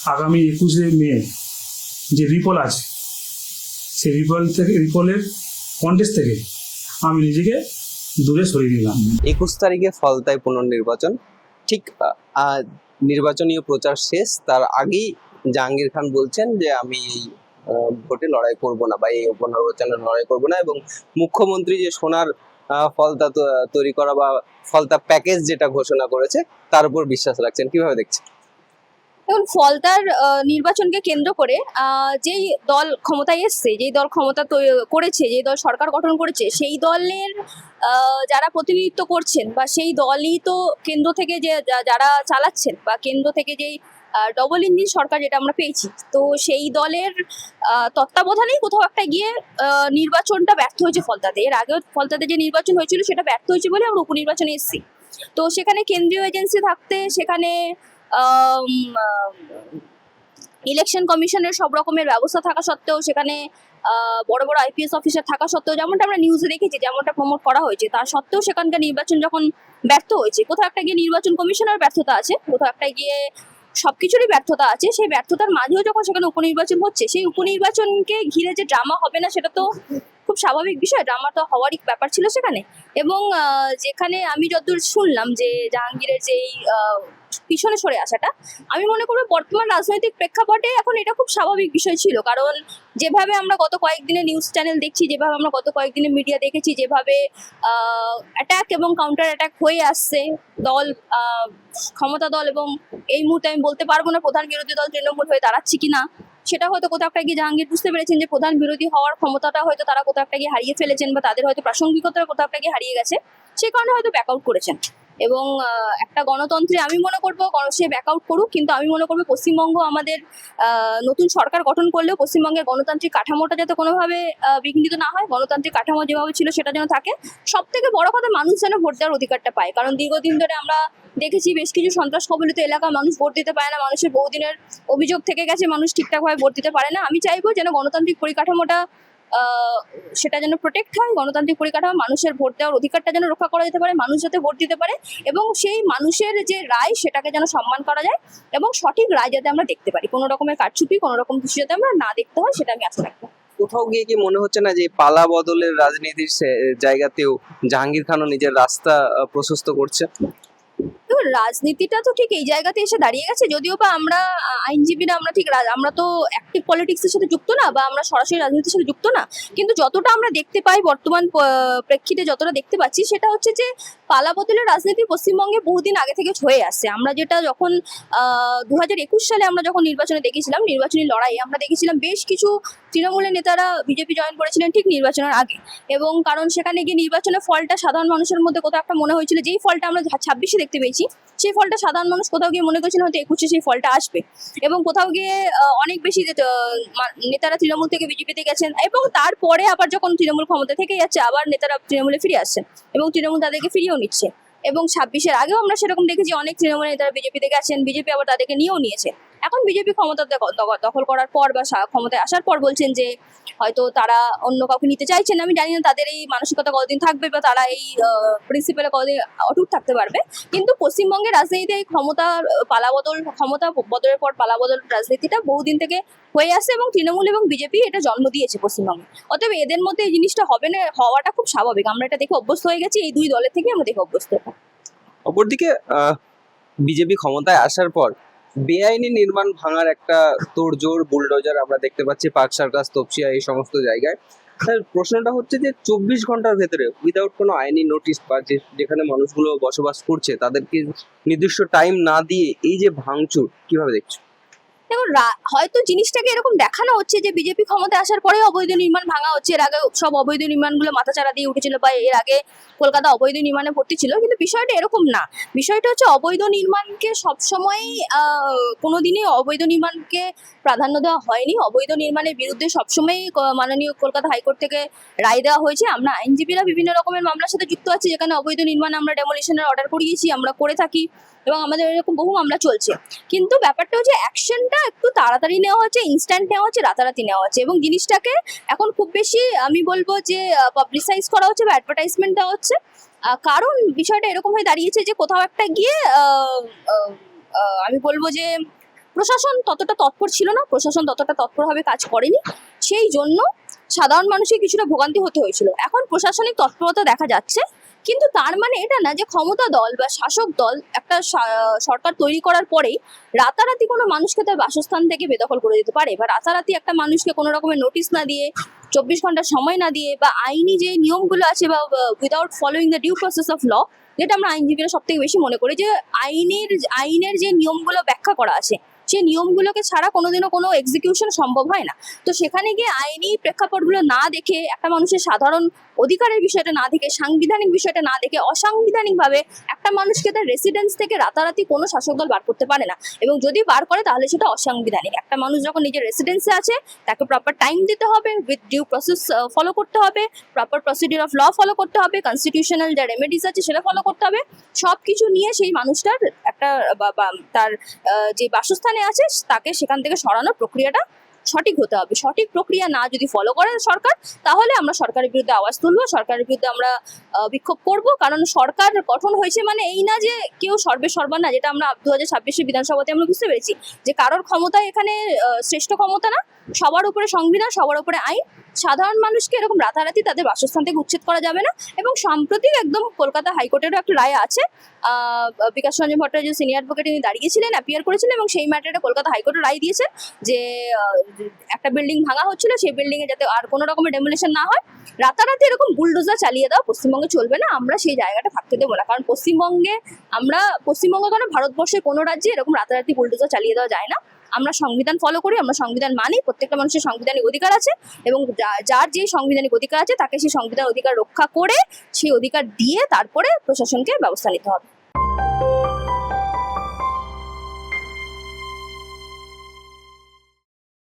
আগামী 21শে মে যে রিপোল আছে, সেই রিপোলের কন্টেস্ট থেকে আমি নিজেকে দূরে সরিয়ে নিলাম। 21 তারিখে ফলতায় পুনর্নির্বাচন, ঠিক নির্বাচনীয় প্রচার শেষ, তার আগেই জাহাঙ্গীর খান বলছেন যে আমি এই ভোটে লড়াই করব না বা এই পুনর্নির্বাচনে লড়াই করব না, এবং মুখ্যমন্ত্রী যে সোনার ফলতা তৈরি করা বা ফলতা প্যাকেজ যেটা ঘোষণা করেছে তার উপর বিশ্বাস রাখছেন, কিভাবে দেখছেন? এখন ফলতার নির্বাচনকে কেন্দ্র করে যেই দল ক্ষমতায় এসছে, যেই দল ক্ষমতা করেছে, যেই দল সরকার গঠন করেছে, সেই দলের যারা প্রতিনিধিত্ব করছেন বা সেই দলই তো কেন্দ্র থেকে যে যারা চালাচ্ছেন বা কেন্দ্র থেকে যেই ডবল ইঞ্জিন সরকার যেটা আমরা পেয়েছি, তো সেই দলের তত্ত্বাবধানেই কোথাও একটা গিয়ে নির্বাচনটা ব্যর্থ হয়েছে ফলতাতে। এর আগেও ফলতাতে যে নির্বাচন হয়েছিল সেটা ব্যর্থ হয়েছে বলে আমরা উপনির্বাচনে এসেছি। তো সেখানে কেন্দ্রীয় এজেন্সি থাকতে, সেখানে ইলেকশন কমিশনের সব রকমের ব্যবস্থা থাকা সত্ত্বেও, সেখানে বড় বড় আইপিএস অফিসার থাকা সত্ত্বেও, যেমনটা আমরা নিউজে দেখেছি, যেমনটা প্রমোট করা হয়েছে, তা সত্ত্বেও সেখানকার নির্বাচন যখন ব্যর্থ হয়েছে, কোথাও একটা গিয়ে নির্বাচন কমিশনের ব্যর্থতা আছে, কোথাও একটা গিয়ে সবকিছুরই ব্যর্থতা আছে। সেই ব্যর্থতার মাঝেও যখন সেখানে উপনির্বাচন হচ্ছে, সেই উপনির্বাচনকে ঘিরে যে ড্রামা হবে না, সেটা তো খুব স্বাভাবিক বিষয়। ড্রামা তো হওয়ারই ব্যাপার ছিল সেখানে। এবং যেখানে আমি যতদূর শুনলাম যে জাহাঙ্গীরের যেই পিছনে সরে আসাটা, আমি মনে করবো বর্তমান রাজনৈতিক প্রেক্ষাপটে এখন এটা খুব স্বাভাবিক বিষয় ছিল। কারণ যেভাবে আমরা গত কয়েকদিনে নিউজ চ্যানেল দেখছি, যেভাবে আমরা গত কয়েকদিনে মিডিয়া দেখেছি, যেভাবে অ্যাটাক এবং কাউন্টার অ্যাটাক হয়ে আসছে দল, ক্ষমতা দল, এবং এই মুহূর্তে আমি বলতে পারবো না প্রধান বিরোধী দল তৃণমূল হয়ে দাঁড়াচ্ছি কিনা, সেটা হয়তো কোথাও একটা গিয়ে জাহাঙ্গীর বুঝতে পেরেছেন যে প্রধান বিরোধী হওয়ার ক্ষমতাটা হয়তো তারা কোথাও একটা গিয়ে হারিয়ে ফেলেছেন, বা তাদের হয়তো প্রাসঙ্গিকতা কোথাও একটা গিয়ে হারিয়ে গেছে, সেই কারণে হয়তো ব্যাক আউট করেছেন। এবং একটা গণতন্ত্রে আমি মনে করবো সে ব্যাক আউট করুক, কিন্তু আমি মনে করবো পশ্চিমবঙ্গ আমাদের নতুন সরকার গঠন করলেও পশ্চিমবঙ্গের গণতান্ত্রিক কাঠামোটা যাতে কোনোভাবে বিঘ্নিত না হয়, গণতান্ত্রিক কাঠামো যেভাবে ছিল সেটা যেন থাকে। সব থেকে বড় কথা, মানুষ যেন ভোট দেওয়ার অধিকারটা পায়। কারণ দীর্ঘদিন ধরে আমরা দেখেছি বেশ কিছু সন্ত্রাস কবলিত এলাকা মানুষ ভোট দিতে পারে না, মানুষের বহুদিনের অভিযোগ থেকে গেছে, মানুষ ঠিকঠাকভাবে ভোট দিতে পারে না। আমি চাইবো যেন গণতান্ত্রিক পরিকাঠামোটা সেটা যেন প্রোটেক্ট হয়, গণতান্ত্রিক পরিকাঠামো, মানুষের ভোট দেওয়ার অধিকারটা যেন রক্ষা করা যেতে পারে, মানুষ যাতে ভোট দিতে পারে, এবং সেই মানুষের যে রায় সেটাকে যেন সম্মান করা যায়, এবং সঠিক রায় যাতে আমরা দেখতে পারি, কোনো রকমের কারচুপি, কোনো রকম কিছু যাতে আমরা না দেখতে হয়, সেটা আমি আশা রাখবো। কোথাও গিয়ে কি মনে হচ্ছে না যে পালা বদলের রাজনীতির জায়গাতেও জাহাঙ্গীর খানও নিজের রাস্তা প্রশস্ত করছে? রাজনীতিটা তো ঠিক এই জায়গাতে এসে দাঁড়িয়ে গেছে, যদিও বা আমরা আইনজীবীরা আমরা ঠিক আমরা তো অ্যাক্টিভ পলিটিক্সের সাথে যুক্ত না, বা আমরা সরাসরি রাজনীতির সাথে যুক্ত না, কিন্তু যতটা আমরা দেখতে পাই বর্তমান প্রেক্ষিতে, যতটা দেখতে পাচ্ছি, সেটা হচ্ছে যে পালা বদলের রাজনীতি পশ্চিমবঙ্গে বহুদিন আগে থেকে হয়ে আসছে। আমরা যেটা যখন 2021 সালে আমরা যখন নির্বাচনে দেখেছিলাম, নির্বাচনী লড়াই আমরা দেখেছিলাম বেশ কিছু তৃণমূলের নেতারা বিজেপি জয়েন করেছিলেন ঠিক নির্বাচনের আগে, এবং কারণ সেখানে গিয়ে নির্বাচনের ফলটা সাধারণ মানুষের মধ্যে কোথাও একটা মনে হয়েছিল, যেই ফলটা আমরা 26-এ দেখতে পেয়েছি, সেই ফলটা সাধারণ মানুষ কোথাও গিয়ে মনে করেছিল হয়তো 21-এ সেই ফলটা আসবে, এবং কোথাও গিয়ে অনেক বেশি নেতারা তৃণমূল থেকে বিজেপিতে গেছেন, এবং তারপরে আবার যখন তৃণমূল ক্ষমতা থেকে যাচ্ছে, আবার নেতারা তৃণমূলে ফিরে আসছেন, এবং তৃণমূল তাদেরকে ফিরিয়েও নিচ্ছে। এবং 26-এর আগেও আমরা সেরকম দেখেছি, অনেক তৃণমূল নেতারা বিজেপিতে গেছেন, বিজেপি আবার তাদেরকে নিয়েও নিয়েছে। এখন বিজেপি ক্ষমতা দখল করার পর বা ক্ষমতায় আসার পর বলছেন যে হয়তো তারা অন্য কাউকে নিতে চাইছেন। আমি জানি না তাদের এই মানসিকতা কতদিন থাকবে, বা তারা এই প্রিন্সিপালে কতদিন অটুট থাকতে পারবে, কিন্তু পশ্চিমবঙ্গের রাজনীতিতে এই ক্ষমতা বদলের পর পালাবদল রাজনীতিটা বহুদিন থেকে হয়ে আসছে, এবং তৃণমূল এবং বিজেপি এটা জন্ম দিয়েছে পশ্চিমবঙ্গে। অতএব এদের মধ্যে এই জিনিসটা হবে না, হওয়াটা খুব স্বাভাবিক। আমরা এটা দেখে অভ্যস্ত হয়ে গেছি, এই দুই দলের থেকে আমরা দেখে অভ্যস্ত। অপরদিকে বিজেপি ক্ষমতায় আসার পর বেআইনি নির্মাণ ভাঙার একটা তোড়জোড়, বুলডোজার আমরা দেখতে পাচ্ছি পার্ক সার্কাস, তপসিয়া, এই সমস্ত জায়গায়। প্রশ্নটা হচ্ছে যে 24 ঘন্টার ভেতরে উইদাউট কোনো আইনি নোটিশ বা যেখানে মানুষগুলো বসবাস করছে তাদেরকে নির্দিষ্ট টাইম না দিয়ে এই যে ভাঙচুর, কিভাবে দেখছো? দেখুন, হয়তো জিনিসটাকে এরকম দেখানো হচ্ছে যে বিজেপি ক্ষমতায় আসার পরে অবৈধ নির্মাণ ভাঙা হচ্ছে, এর আগে সব অবৈধ নির্মাণগুলো মাথাচাড়া দিয়ে উঠেছিল, বা এর আগে কলকাতা অবৈধ নির্মাণে ভর্তি ছিল, কিন্তু বিষয়টা এরকম না। বিষয়টা হচ্ছে অবৈধ নির্মাণকে সবসময় কোনোদিনই অবৈধ নির্মাণকে প্রাধান্য দেওয়া হয়নি। অবৈধ নির্মাণের বিরুদ্ধে সবসময়ই মাননীয় কলকাতা হাইকোর্ট থেকে রায় দেওয়া হয়েছে। আমরা আইনজীবীরা বিভিন্ন রকমের মামলার সাথে যুক্ত আছি, যেখানে অবৈধ নির্মাণ আমরা ডেমোলিশনের অর্ডার করিয়েছি, আমরা করে থাকি, এবং আমাদের এরকম বহু মামলা চলছে। কিন্তু ব্যাপারটা হচ্ছে অ্যাকশনটা একটু তাড়াতাড়ি নেওয়া হচ্ছে, ইনস্ট্যান্ট নেওয়া হচ্ছে, রাতারাতি নেওয়া হচ্ছে, এবং জিনিসটাকে এখন খুব বেশি আমি বলবো যে পাবলিসাইজ করা হচ্ছে বা অ্যাডভার্টাইজমেন্ট দেওয়া হচ্ছে। কারণ বিষয়টা এরকম হয়ে দাঁড়িয়েছে যে কোথাও একটা গিয়ে আমি বলবো যে প্রশাসন ততটা তৎপর ছিল না, প্রশাসন ততটা তৎপরভাবে কাজ করেনি, সেই জন্য সাধারণ মানুষকে কিছুটা ভোগান্তি হতে হয়েছিল। এখন প্রশাসনিক তৎপরতা দেখা যাচ্ছে, কিন্তু তার মানে এটা না যে ক্ষমতা দল বা শাসক দল একটা সরকার তৈরি করার পরেই রাতারাতি কোনো মানুষকে তার বাসস্থান থেকে বেদখল করে দিতে পারে, বা রাতারাতি একটা মানুষকে কোনো রকমের নোটিশ না দিয়ে, 24 ঘন্টা সময় না দিয়ে, বা আইনি যে নিয়মগুলো আছে বা without following the due process of law, যেটা আমরা আইনজীবীরা সব থেকে বেশি মনে করি যে আইনের যে নিয়মগুলো ব্যাখ্যা করা আছে, সেই নিয়মগুলোকে ছাড়া কোনোদিনও কোনো এক্সিকিউশন সম্ভব হয় না। তো সেখানে গিয়ে আইনি প্রেক্ষাপটগুলো না দেখে, একটা মানুষের সাধারণ অধিকারের বিষয়টা না দেখে, সাংবিধানিক বিষয়টা না দেখে, অসাংবিধানিকভাবে একটা মানুষকে তার রেসিডেন্স থেকে রাতারাতি কোনো শাসক দল বার করতে পারে না, এবং যদি বার করে তাহলে সেটা অসাংবিধানিক। একটা মানুষ যখন নিজের রেসিডেন্সে আছে, তাকে প্রপার টাইম দিতে হবে, উইথ ডিউ প্রসেস ফলো করতে হবে, proper procedure of law follow করতে হবে, কনস্টিটিউশনাল যা রেমেডিস আছে সেটা ফলো করতে হবে। সব কিছু নিয়ে সেই মানুষটার একটা তার যে বাসস্থানে আছে তাকে সেখান থেকে সরানোর প্রক্রিয়াটা সঠিক হতে হবে। সঠিক প্রক্রিয়া না যদি ফলো করে সরকার, তাহলে আমরা সরকারের বিরুদ্ধে আওয়াজ তুলবো, সরকারের বিরুদ্ধে আমরা বিক্ষোভ করব। কারণ সরকার গঠন হয়েছে মানে এই না যে কেউ সর্বে সর্বা না, যেটা আমরা 2026 বিধানসভাতে আমরা বুঝতে পেরেছি যে কারোর ক্ষমতা এখানে শ্রেষ্ঠ ক্ষমতা না, সবার উপরে সংবিধান, সবার উপরে আইন। সাধারণ মানুষকে এরকম রাতারাতি তাদের বাসস্থান থেকে উচ্ছেদ করা যাবে না। এবং সাম্প্রতিক একদম কলকাতা হাইকোর্টেরও একটা রায় আছে, বিকাশ রঞ্জন ভট্টাচার্য সিনিয়র অ্যাডভোকেট তিনি দাঁড়িয়েছিলেন, অ্যাপিয়ার করেছিলেন, এবং সেই ম্যাটারে কলকাতা হাইকোর্টের রায় দিয়েছে যে একটা বিল্ডিং ভাঙা হচ্ছিল, সেই বিল্ডিং এ যাতে আর কোনো রকমের ডেমোলিশন না হয়, রাতারাতি এরকম বুলডোজার চালিয়ে দেওয়া পশ্চিমবঙ্গে চলবে না। আমরা সেই জায়গাটা থাকতে দেবো না, কারণ পশ্চিমবঙ্গ কেন ভারতবর্ষের কোনো রাজ্যে এরকম রাতারাতি বুলডোজার চালিয়ে দেওয়া যায় না। আমরা সংবিধান ফলো করি, আমরা সংবিধান মানি, প্রত্যেকটা মানুষের সাংবিধানিক অধিকার আছে, এবং যার যে সাংবিধানিক অধিকার আছে তাকে সেই সংবিধান অধিকার রক্ষা করে, সেই অধিকার দিয়ে তারপরে প্রশাসনকে ব্যবস্থা নিতে হবে।